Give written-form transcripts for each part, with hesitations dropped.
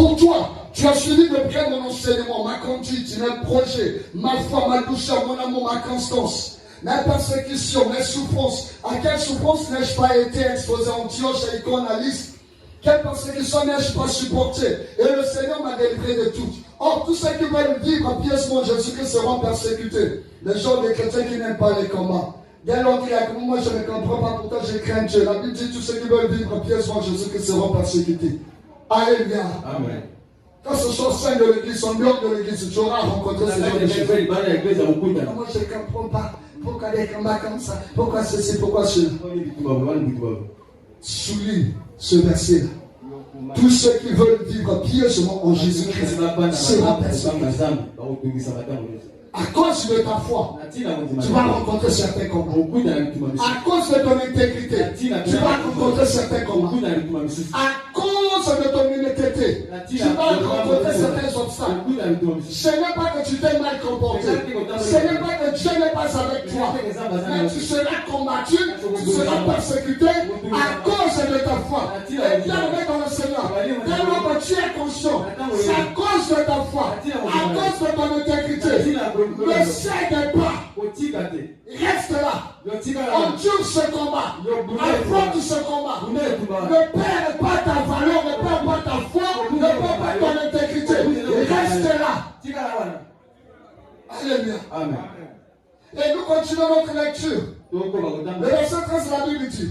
Pour toi, tu as suivi de près mon enseignement, ma conduite, mes projets, ma foi, ma douceur, mon amour, ma constance, mes persécutions, mes souffrances. À quelle souffrance n'ai-je pas été exposé en Antioche et Iconaliste? Quelle persécution n'ai-je pas supporté? Et le Seigneur m'a délivré de toutes. Or, tous ceux qui veulent vivre pieusement Jésus-Christ seront persécutés. Les gens des chrétiens qui n'aiment pas les combats. Dès lors qu'il y a comme moi, je ne comprends pas, pourtant je crains Dieu. La Bible dit tous ceux qui veulent vivre pieusement Jésus-Christ seront persécutés. Alléluia. Amen. Quand ce sont saints de l'église, sont dehors de l'église, tu auras rencontré ces gens de Jésus. Moi, je ne comprends pas. Pourquoi des combats comme ça? Pourquoi ceci? Pourquoi cela? Souligne ce verset-là. Tous ceux qui veulent vivre pieusement en Jésus-Christ seront persécutés. À cause de ta foi, tu vas rencontrer certains combats. À cause de ton intégrité, tu vas rencontrer certains combats. À cause de ton honnêteté, tu vas rencontrer certains obstacles. Ce n'est pas que tu t'es mal comporté. Ce n'est pas que Dieu n'est pas avec toi. Mais tu seras combattu, tu seras persécuté à cause de ta foi. Et bien avec dans le Seigneur, tellement que tu es conscient, c'est à cause de ta foi, à cause de ton intégrité. Ne cède pas. Reste là. Endure ce combat. Affronte ce combat. Ne perds pas ta valeur, ne perds pas ta foi, ne perds pas ton intégrité. Reste là. Alléluia. Amen. Et nous continuons notre lecture. Le verset 13, la Bible dit: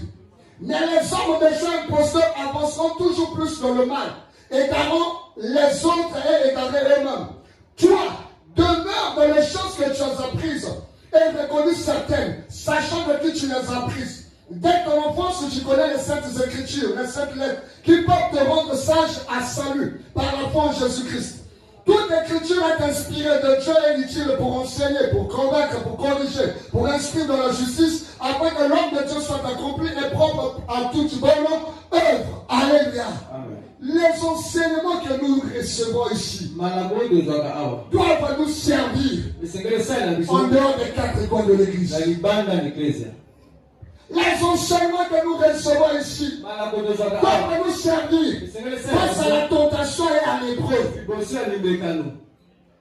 mais les hommes des gens imposteurs avanceront toujours plus dans le mal, égarant les autres et égarant eux-mêmes. Toi, demeure dans les choses que tu as apprises et reconnus certaines, sachant de qui tu les as apprises. Dès ton enfance, tu connais les saintes écritures, les saintes lettres, qui peuvent te rendre sage à salut par la foi en Jésus-Christ. Toute écriture est inspirée de Dieu et utile pour enseigner, pour convaincre, pour corriger, pour inscrire dans la justice, afin que l'homme de Dieu soit accompli et propre à toute bonne œuvre. Alléluia. Amen. Les enseignements que nous recevons ici doivent nous servir en dehors des quatre coins de l'église. Les enseignements que nous recevons ici doivent nous servir face à la tentation et à l'épreuve.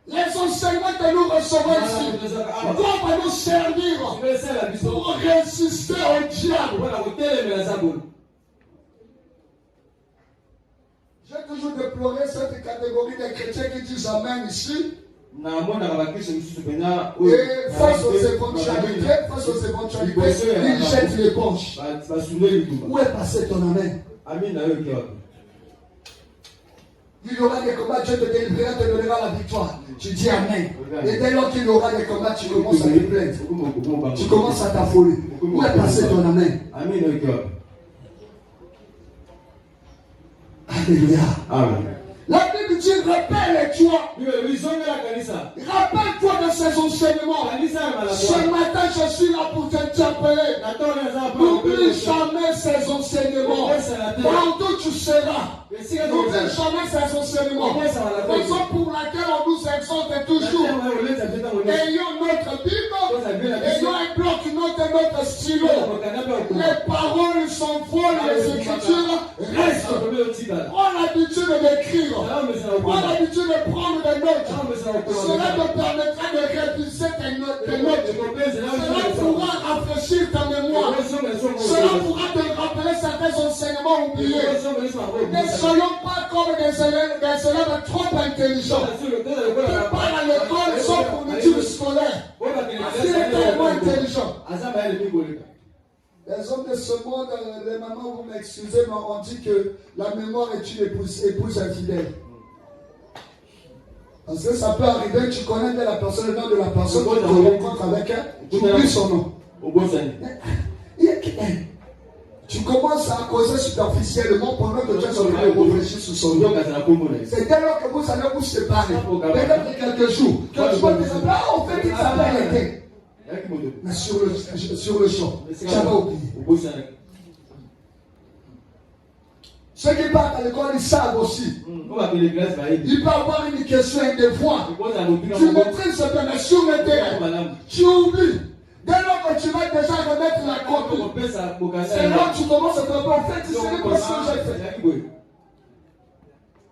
Les enseignements que nous recevons ici doivent nous servir pour résister au diable. J'ai toujours déploré cette catégorie de chrétiens qui disent Amen ici. Et face aux éventualités, ils jettent l'éponge. Où est passé ton Amen? Il y aura des combats, Dieu te délivrera, te donnera la victoire. Tu dis Amen. Et dès lors qu'il y aura des combats, tu commences à te plaindre. Tu commences à t'affoler. Où est passé ton Amen? Alléluia. Amen. La Bible dit rappelle-toi. Rappelle-toi de ces enseignements. Ce matin, je suis là pour t'interpeller. N'oublie jamais ces enseignements. Partout tu seras. N'oublie jamais ces enseignements. Raison pour laquelle on nous exhorte toujours. Ayons notre Bible. Ayons un bloc-notes et notre stylo. Les paroles s'envolent, les écritures restent. Prends l'habitude d'écrire. Prends l'habitude de prendre des notes. Cela te permettra de réviser tes notes. Cela pourra rafraîchir ta mémoire. Cela pourra te rappeler certains enseignements oubliés. Ne soyons pas comme des élèves trop intelligents qui partent à l'école sans fourniture scolaire. Parce qu'il est tellement intelligent. Les hommes de ce monde, les mamans, vous m'excusez, mais on dit que la mémoire est une épouse infidèle. Parce que ça peut arriver, tu connais de la personne, le nom de la personne, tu te rencontres avec elle, tu oublies son nom. Tu commences à causer superficiellement pendant que tu es en train de réfléchir sur son nom. C'est dès lors que vous allez vous séparer. Peut-être quelques jours. Quand tu vas te dire, on fait qu'il s'appelle été. Mais sur le champ, j'avais oublié. Ceux qui partent à l'école, ils savent aussi. Il peut avoir une question, un devoir. Tu maîtrises ce que mais sur le terrain, tu oublies. Dès lors que tu vas déjà remettre la copie, c'est là que tu commences à te dire, en fait, c'est pas ce que j'ai fait.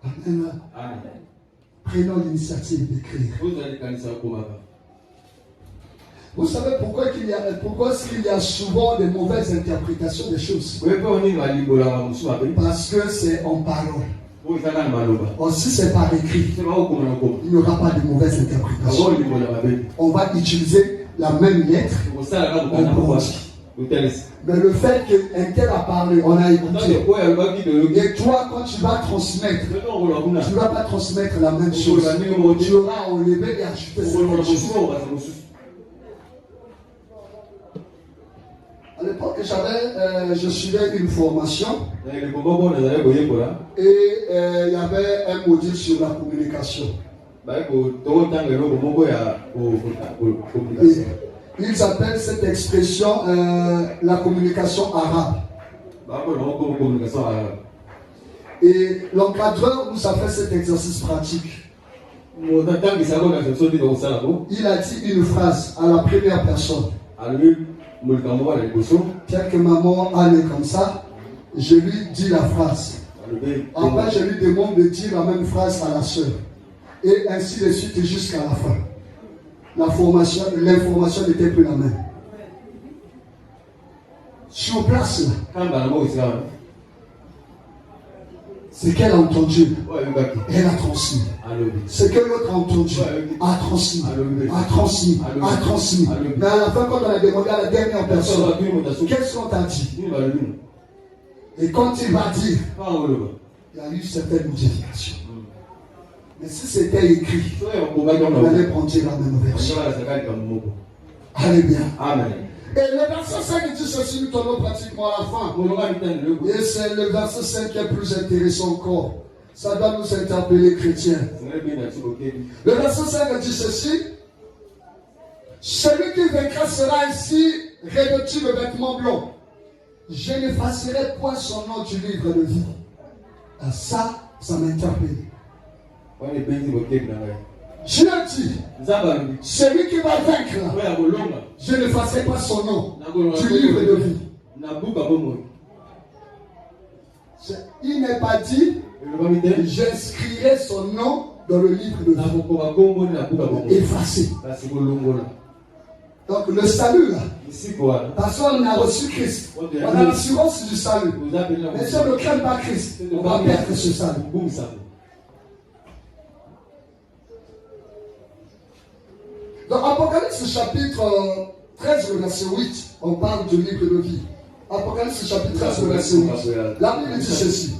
Amen. Prenons l'initiative d'écrire. Vous savez pourquoi il y a souvent des mauvaises interprétations des choses? Parce que c'est en parole. Or, si c'est par écrit, il n'y aura pas de mauvaise interprétation. On va utiliser la même lettre. Mais le fait qu'un tel a parlé, on a écouté. Et toi, quand tu vas transmettre, tu ne vas pas transmettre la même chose. Tu auras enlevé et ajouté certaines choses. À l'époque, je suivais une formation et il y avait un module sur la communication. Ils appellent cette expression la communication arabe. Et l'encadreur nous a fait cet exercice pratique. Il a dit une phrase à la première personne. Tel que maman allait comme ça, je lui dis la phrase. Après, je lui demande de dire la même phrase à la sœur. Et ainsi de suite jusqu'à la fin. L'information n'était plus la même. Sur place, ce qu'elle a entendu, elle a transmis. Ce que l'autre a entendu, a transmis. Mais à la fin, quand on a demandé à la dernière personne, qu'est-ce qu'on t'a dit? Et quand il va dire, il y a eu certaines modifications. Mais si c'était écrit, on allait prendre la même version. Allez bien. Amen. Et le verset 5 dit ceci, nous tournons pratiquement à la fin. Et c'est le verset 5 qui est plus intéressant encore. Ça doit nous interpeller chrétiens. Le verset 5 dit ceci. Celui qui vaincra sera ainsi revêtu de vêtements blancs. Je n'effacerai point son nom du livre de vie. Ah, ça m'interpelle. Je le dis, celui qui va vaincre, je ne n'effacerai pas son nom du livre de vie. Il n'est pas dit, j'inscrirai son nom dans le livre de vie. Effacé. Donc le salut là, parce qu'on a reçu Christ, on a l'assurance du salut. Mais si on ne craint pas Christ, on va perdre ce salut. Dans Apocalypse chapitre 13, le verset 8, on parle du livre de vie. Apocalypse chapitre 13, le verset 8. La Bible dit ceci.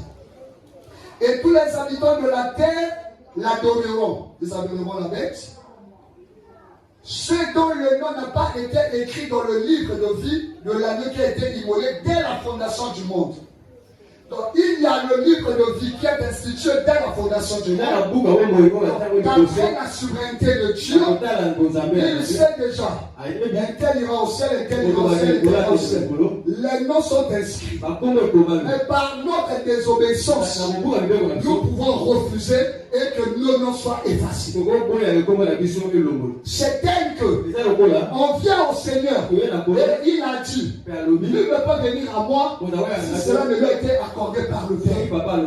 Et tous les habitants de la terre l'adoreront. Ils adoreront la bête. Ceux dont le nom n'a pas été écrit dans le livre de vie de l'agneau qui a été immolé dès la fondation du monde. Donc il y a le livre de vie qui est institué dès la fondation du monde. D'après la souveraineté de Dieu, il sait déjà. Un tel ira au ciel, un tel ira au ciel, un tel ira au ciel. Les noms sont inscrits. Mais par notre désobéissance, nous pouvons refuser et que nos noms soient effacés. C'est tel que on vient au Seigneur et il a dit, nul ne peut venir à moi si cela ne lui a été accordé par le Père.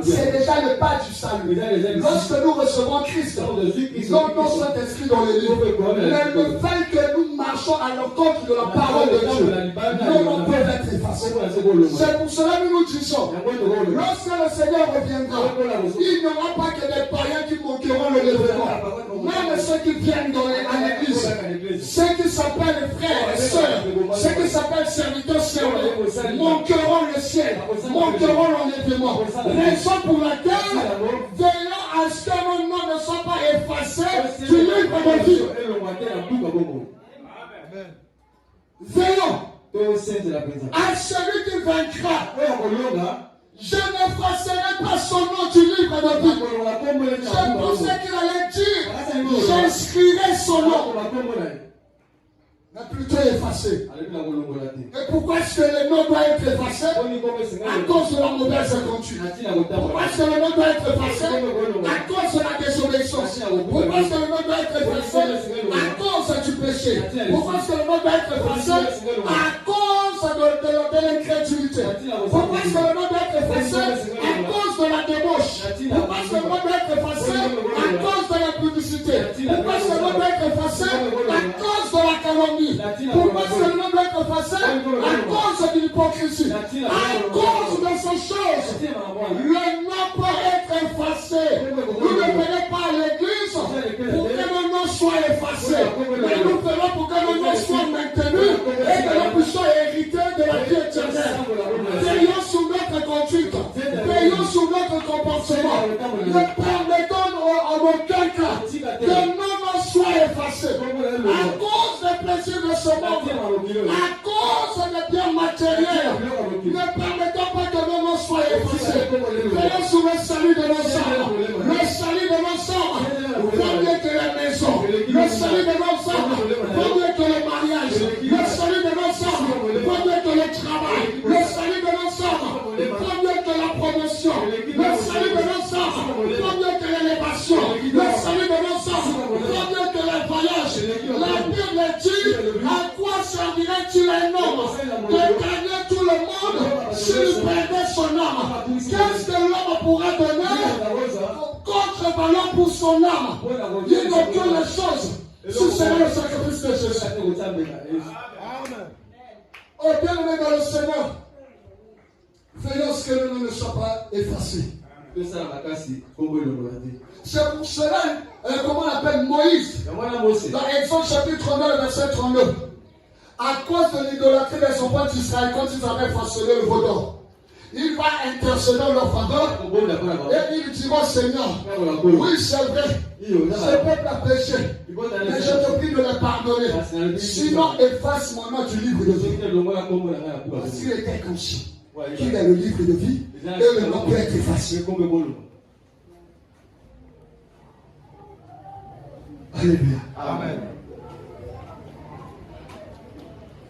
C'est déjà le pas du salut. Lorsque nous recevons Christ, nos noms sont inscrits dans le livre. Mais le fait que nous marchons à l'encontre de la parole de Dieu, nos noms peuvent être effacés. C'est pour cela que nous disons, lorsque le Seigneur reviendra, il n'y aura pas que des païens qui manqueront le lèvement. Même ceux qui viennent à l'église, ceux qui s'appellent frères et sœurs, ceux qui s'appellent serviteurs servés, manqueront le ciel, manqueront l'enlèvement. Raison pour laquelle, veillons à ce que nos noms ne soient pas effacés du livre de vie. Veillons à celui qui vaincra. Je n'effacerai pas son nom du livre de vie. Je pensais qu'il allait dire, j'inscrirai son nom. Mais plutôt effacé. Et pourquoi est-ce que le nom doit être effacé? À cause de la mauvaise conduite. Pourquoi est-ce que le nom doit être effacé? À cause de la désobéissance. Pourquoi est-ce que le nom doit être effacé? À cause du péché. Pourquoi est-ce que le nom doit être effacé? À cause de l'incrédulité. Pourquoi est-ce que le nom doit être effacé? À cause de la débauche. Pourquoi est-ce que le nom doit corrompu. Pourquoi ce nom doit être effacé? À cause de l'hypocrisie. À cause de ces choses. Le nom peut être effacé. Nous ne venons pas à l'église pour que le nom soit effacé. Mais nous venons pour que le nom soit maintenu et que nous puissions hériter de la vie éternelle. Veillons sur notre conduite. Veillons sur notre comportement. Ne permettons en aucun cas que nom soit effacé. À cause des plaisirs de ce monde, à cause des biens matériels, ne permettons pas que nos noms soient effacés. Veillons sur le salut de nos âmes. Le salut de nos âmes vaut mieux que la maison. Le salut de nos âmes vaut mieux que le mariage. Le salut de nos âmes vaut mieux que le travail. Le salut de nos âmes vaut mieux que la promotion. Le salut de nos âmes vaut mieux que l'élévation. Le salut de nos âmes vaut mieux que le voyage. La Bible dit, à quoi servirait-il un homme de gagner tout le monde s'il perdait son âme? Qu'est-ce que l'homme pourrait donner contre valeur pour son âme? Il n'aucune chose. Si c'est le sacrifice de Jésus. Oh, bien-aimé dans le Seigneur, veillons ce que le nom ne soit pas effacé. C'est pour cela, comment on appelle Moïse, dans Exode chapitre 39, verset 39, à cause de l'idolâtrie des enfants d'Israël, quand ils avaient façonné le veau d'or, il va intercéder leur faveur et il dira, Seigneur, oui c'est vrai, ce peuple a péché, mais je te prie de le pardonner, sinon efface mon nom du livre de vie. Parce qu'il était conscient qu'il est le livre de vie et le nom peut être effacé. Alléluia. Amen.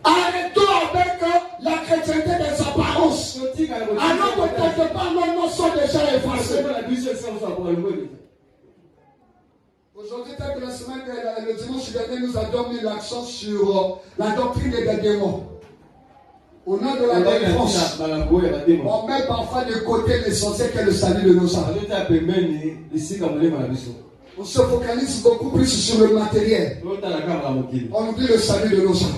Arrêtons avec la chrétienté des apparences. Alors que quelque part nos noms sont déjà effacés. Aujourd'hui, tel que la semaine, le dimanche dernier, nous avons mis l'accent sur la doctrine des démons. Au nom de la délivrance, on met parfois de côté l'essentiel qu'est le salut de nos âmes. On se focalise beaucoup plus sur le matériel. On oublie le salut de nos âmes.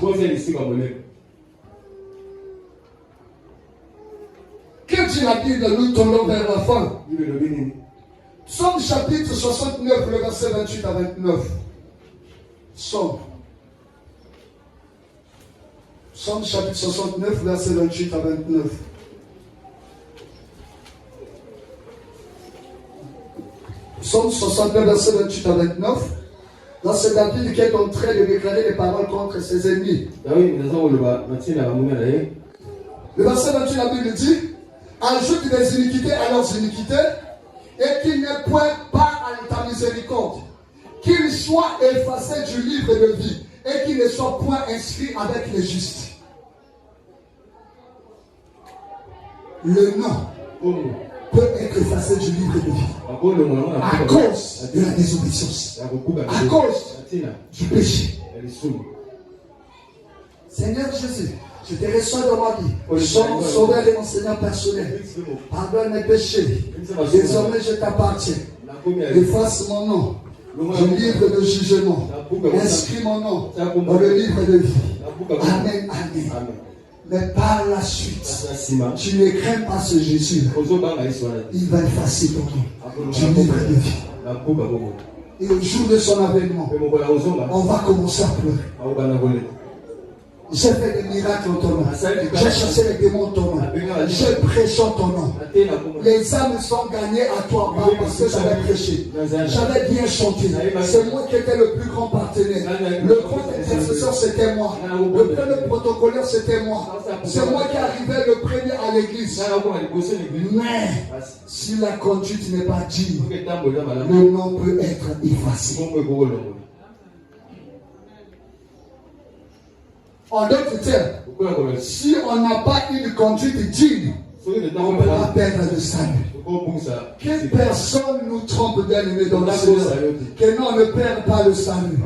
Que dit la Bible? Nous tournons vers la fin. Psaume chapitre 69, le verset 28 à 29. Psaume chapitre 69, verset 28 à 29. Psaume 69, verset 28 à 29. Là, c'est David qui est en train de déclarer des paroles contre ses ennemis. Le verset 28, la Bible dit: ajoute des iniquités à leurs iniquités, et qu'il n'ait point part à ta miséricorde, qu'il soit effacé du livre de vie, et qu'il ne soit point inscrit avec les justes. Le nom peut être effacé du livre de vie à cause de la désobéissance, à cause du péché. Seigneur Jésus, je te reçois dans ma vie, sauveur et mon Seigneur personnel. Pardonne mes péchés. Désormais je t'appartiens. Efface mon nom du livre de jugement. Inscris mon nom dans le livre de vie. Amen, amen. Mais par la suite, tu ne crains pas ce Jésus. Il va effacer ton nom du livre de vie. Et au jour de son avènement, on va commencer à pleurer. J'ai fait des miracles en ton nom. J'ai chassé les démons en ton nom. J'ai prêché en ton nom. Les âmes sont gagnées à toi parce que j'avais prêché. J'avais bien chanté. C'est moi qui étais le plus grand partenaire. Le grand intercesseur, c'était moi. Le premier protocolaire, c'était moi. C'est moi qui arrivais le premier à l'église. Mais si la conduite n'est pas digne, le nom peut être effacé. En d'autres termes, si on n'a pas une conduite digne, on ne peut pas perdre le salut. Que personne nous trompe, bien-aimés dans le Seigneur. Que nous ne perd pas le salut.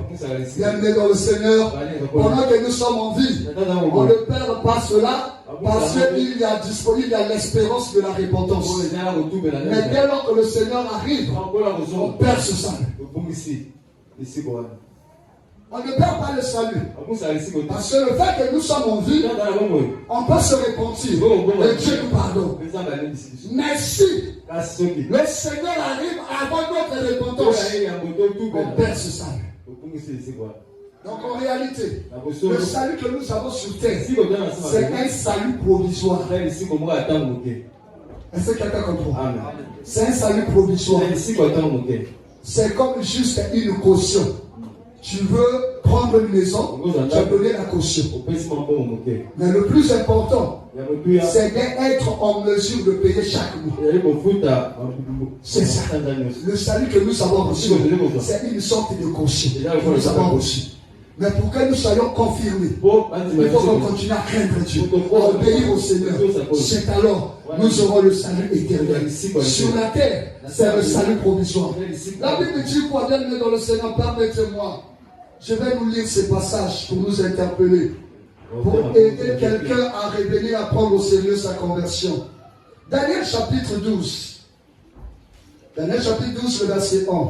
Bien-aimés dans le Seigneur, pendant que nous sommes en vie, on ne perd pas cela parce qu'il y a l'espérance de la repentance. Mais dès lors que le Seigneur arrive, on perd ce salut. On ne perd pas le salut. Parce que le fait que nous sommes en vie, on peut se repentir. Et Dieu nous pardonne. Mais si le Seigneur arrive avant notre repentance, on perd ce salut. Donc en réalité, le salut que nous avons sur terre, c'est un salut provisoire. Est-ce que quelqu'un comprend? C'est un salut provisoire. C'est comme juste une caution. Tu veux prendre une maison, tu as donné la caution. Mais le plus important, c'est d'être en mesure de payer chaque mois. C'est ça. Le salut que nous avons reçu, c'est une sorte de caution que nous avons reçu. Mais pour que nous soyons confirmés, il faut qu'on continue à craindre Dieu, à obéir au Seigneur. C'est alors nous aurons le salut éternel. Sur la terre, c'est le salut provisoire. La Bible dit quoi? Bien-aimés dans le Seigneur, permettez-moi. Je vais nous lire ces passages pour nous interpeller, pour aider quelqu'un à revenir à prendre au sérieux sa conversion. Daniel chapitre 12. Daniel chapitre 12, le verset 1.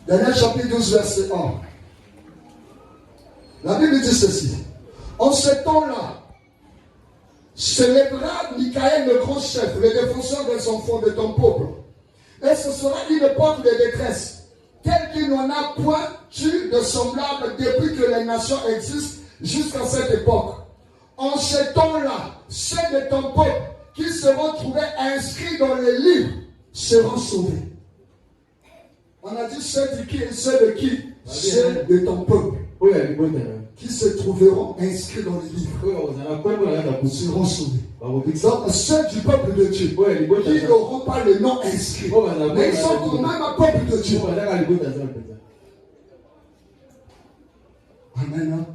Daniel chapitre 12, verset 1. La Bible dit ceci. En ce temps-là, célébra Michael le grand chef, le défenseur des enfants de ton peuple. Et ce sera une époque de détresse, telle qu'il n'y en a point eu de semblable depuis que les nations existent jusqu'à cette époque. En ce temps-là, ceux de ton peuple qui seront trouvés inscrits dans les livres seront sauvés. On a dit ceux de qui? Ceux de qui? Ceux de ton peuple. Qui se trouveront inscrits dans les livres seront sauvés. Donc ceux du peuple de Dieu qui n'auront pas le nom inscrit, mais ils sont quand même un peuple de Dieu. Amen.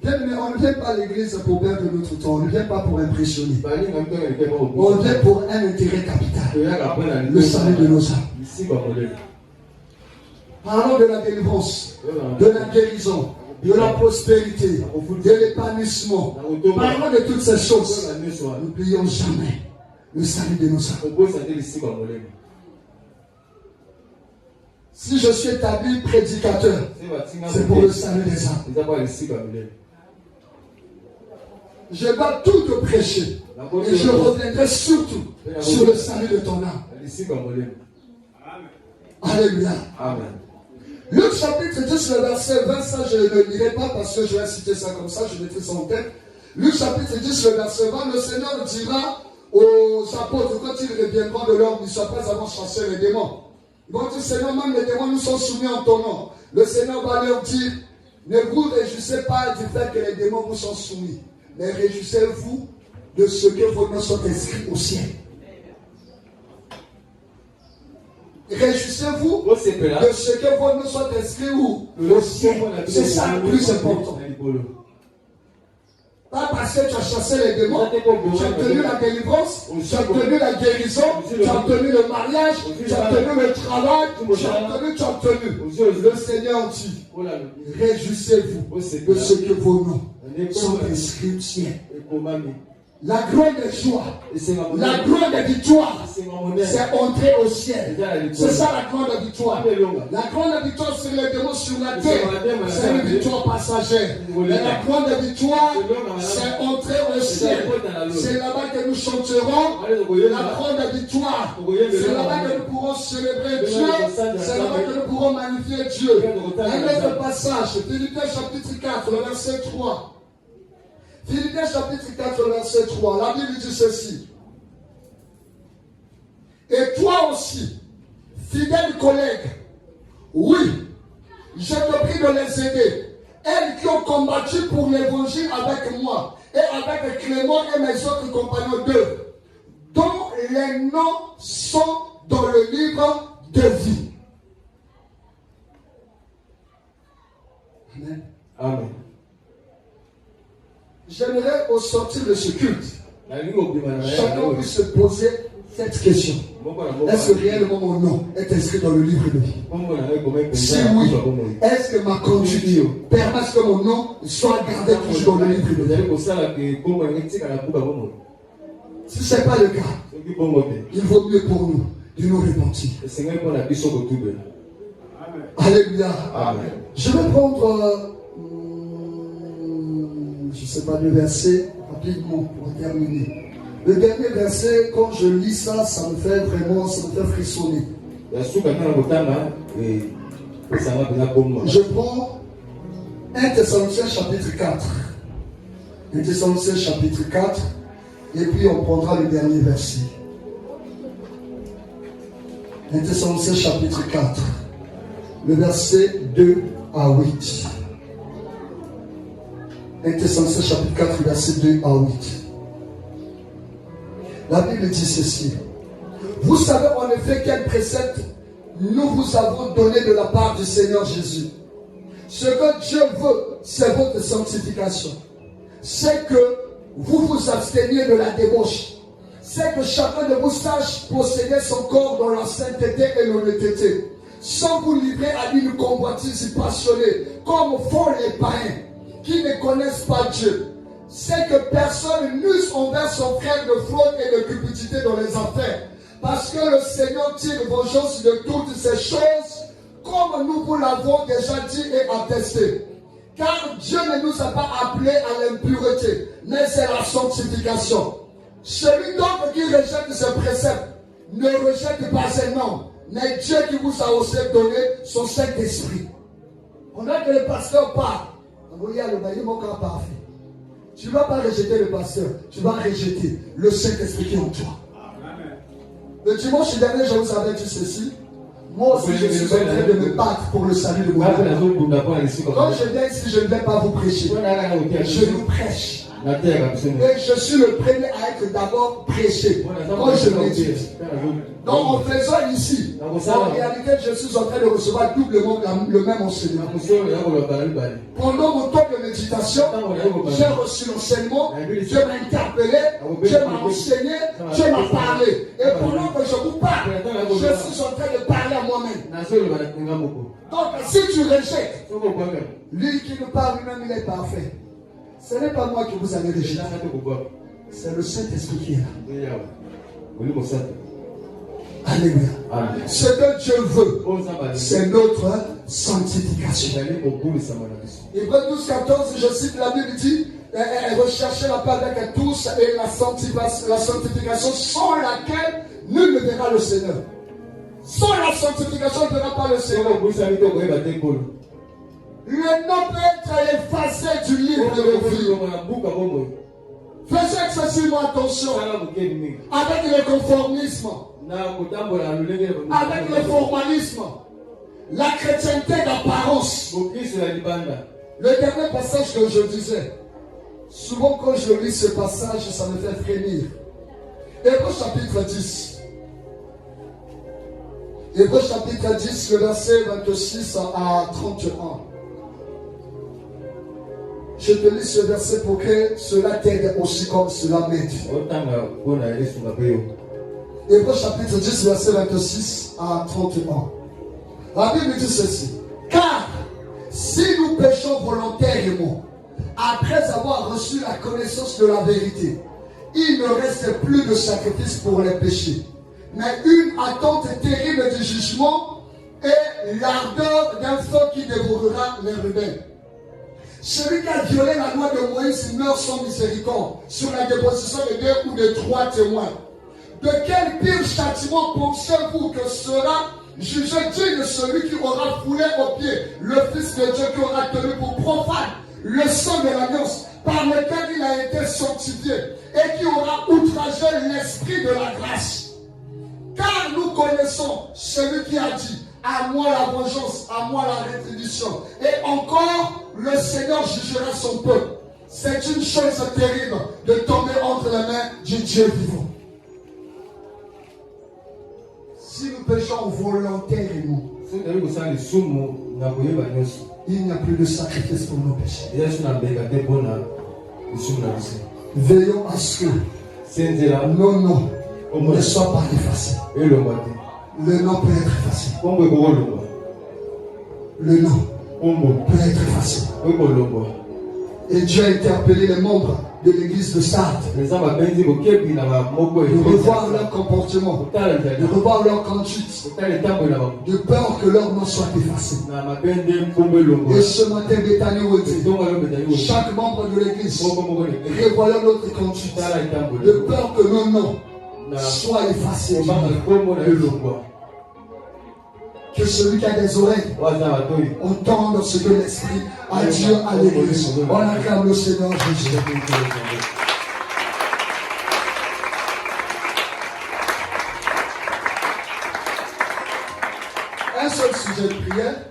Bien, mais on ne vient pas à l'église pour perdre notre temps, on ne vient pas pour impressionner. On vient pour un intérêt capital, le salut de nos âmes. Parlons de la délivrance, de la guérison, de la prospérité, de l'épanouissement. Parlons de toutes ces choses. N'oublions jamais le salut de nos âmes. Si je suis établi prédicateur, c'est pour le salut des âmes. Je dois tout te prêcher. Et je reviendrai surtout sur le salut de ton âme. Alléluia. Amen. Luc chapitre 10, le verset 20, ça je ne le lirai pas parce que je vais citer ça comme ça, je mettrai ça en tête. Luc chapitre 10, le verset 20, le Seigneur dira aux apôtres, quand ils reviendront de leur mission après avoir chassé les démons, ils vont dire, Seigneur, même les démons nous sont soumis en ton nom. Le Seigneur va leur dire, ne vous réjouissez pas du fait que les démons vous sont soumis, mais réjouissez-vous de ce que vos noms sont inscrits au ciel. Réjouissez-vous de ce que vos noms sont inscrits où? Au ciel. C'est ça le plus important. Pas parce que tu as chassé les démons, tu as tenu la délivrance, tu as tenu la guérison, tu as tenu le mariage, tu as tenu le travail, tu as tenu. Le Seigneur dit, réjouissez-vous de ce que vos noms sont inscrits au ciel. La grande joie, la grande victoire, c'est entrer au ciel. C'est ça la grande victoire. La grande victoire sur les démons sur la terre, c'est une victoire passagère. Mais la grande victoire, c'est entrer au ciel. C'est là-bas que nous chanterons la grande victoire. C'est là-bas que nous pourrons célébrer Dieu. C'est là-bas que nous pourrons magnifier Dieu. Un autre passage, Philippiens chapitre 4, le verset 3. Philippiens chapitre 4, verset 3, la Bible dit ceci. Et toi aussi, fidèle collègue, oui, je te prie de les aider. Elles qui ont combattu pour l'évangile avec moi et avec Clément et mes autres compagnons d'eux, dont les noms sont dans le livre de vie. Amen. Amen. J'aimerais au sortir de ce culte, chacun puisse se poser cette question. Est-ce que réellement mon nom est inscrit dans le livre de vie? Si oui, est-ce que ma conduite permet que mon nom soit gardé toujours dans le livre de vie? Si ce n'est pas le cas, il vaut mieux pour nous de nous repentir. Alléluia. Amen. Je vais prendre, je ne sais pas, le verset rapidement pour terminer. Le dernier verset, quand je lis ça, ça me fait frissonner. Je prends 1 Thessaloniciens chapitre 4. 1 Thessaloniciens chapitre 4. Et puis on prendra le dernier verset. 1 Thessaloniciens chapitre 4. Le verset 2 à 8. 1 Thessaloniciens chapitre 4, verset 2 à 8. La Bible dit ceci. Vous savez en effet quel précepte nous vous avons donné de la part du Seigneur Jésus. Ce que Dieu veut, c'est votre sanctification. C'est que vous vous absteniez de la débauche. C'est que chacun de vous sache posséder son corps dans la sainteté et l'honnêteté, sans vous livrer à une convoitise passionnée, comme font les païens qui ne connaissent pas Dieu. C'est que personne n'use envers son frère de fraude et de cupidité dans les affaires, parce que le Seigneur tire vengeance de toutes ces choses, comme nous vous l'avons déjà dit et attesté. Car Dieu ne nous a pas appelés à l'impureté, mais c'est la sanctification. Celui donc qui rejette ce précepte ne rejette pas un homme, mais Dieu qui vous a aussi donné son Saint-Esprit. Pendant que le pasteur parle, tu ne vas pas rejeter le pasteur, tu vas rejeter le Saint-Esprit qui est en toi. Amen. Le dimanche dernier, je vous avais dit ceci. Moi aussi, je suis en train de me battre pour le salut de mon âme. Quand je viens ici, je ne vais pas vous prêcher. Je vous prêche. Et je suis le premier à être d'abord prêché. Quand je médite. Donc en faisant ici, en réalité, je suis en train de recevoir doublement le même enseignement. Pendant mon temps de méditation, j'ai reçu l'enseignement, Dieu m'a interpellé, Dieu m'a enseigné, Dieu m'a parlé. Et pendant que je vous parle, je suis en train de parler à moi-même. Donc si tu rejettes, lui qui nous parle lui-même, il est parfait. Ce n'est pas moi qui vous avais rejeté. C'est le Saint-Esprit qui est là. Alléluia. Amen. Ce que Dieu veut, c'est notre sanctification. Hébreux 12, 14, je cite la Bible dit, recherchez la paix avec tous et la sanctification sans laquelle nul ne verra le Seigneur. Sans la sanctification, on ne verra pas le Seigneur. Le nom peut être effacé du livre de vie. Faites excessivement attention avec le conformisme, avec le formalisme, la chrétienté d'apparence. Le dernier passage que je disais, souvent quand je lis ce passage, ça me fait frémir. Hébreux chapitre 10. Hébreux chapitre 10, le verset 26 à 31. Je te lis ce verset pour que cela t'aide aussi comme cela m'aide. Hébreux chapitre 10, verset 26 à 31. La Bible dit ceci. Car si nous péchons volontairement, après avoir reçu la connaissance de la vérité, il ne reste plus de sacrifice pour les péchés, mais une attente terrible du jugement et l'ardeur d'un feu qui dévorera les rebelles. Celui qui a violé la loi de Moïse meurt sans miséricorde sur la déposition de 2 ou de 3 témoins. De quel pire châtiment pensez-vous que sera jugé digne celui qui aura foulé aux pieds le Fils de Dieu, qui aura tenu pour profane le sang de l'alliance par lequel il a été sanctifié et qui aura outragé l'esprit de la grâce? Car nous connaissons celui qui a dit: à moi la vengeance, à moi la rétribution. Et encore, le Seigneur jugera son peuple. C'est une chose terrible de tomber entre les mains du Dieu vivant. Si nous péchons volontairement, il n'y a plus de sacrifice pour nos péchés. Veillons à ce que nos noms ne soient pas effacés. Le nom peut être effacé. Le nom peut être effacé. Et Dieu a interpellé les membres de l'église de Sardes, de revoir leur comportement, de revoir leur conduite, de peur que leur nom soit effacé. Et ce matin, Bethany dit, chaque membre de l'église, revoyons notre conduite, de peur que nos noms soient effacés. Que celui qui a des oreilles entende ce que l'Esprit a dit à l'église. On acclame le Seigneur Jésus. Un seul sujet de prière.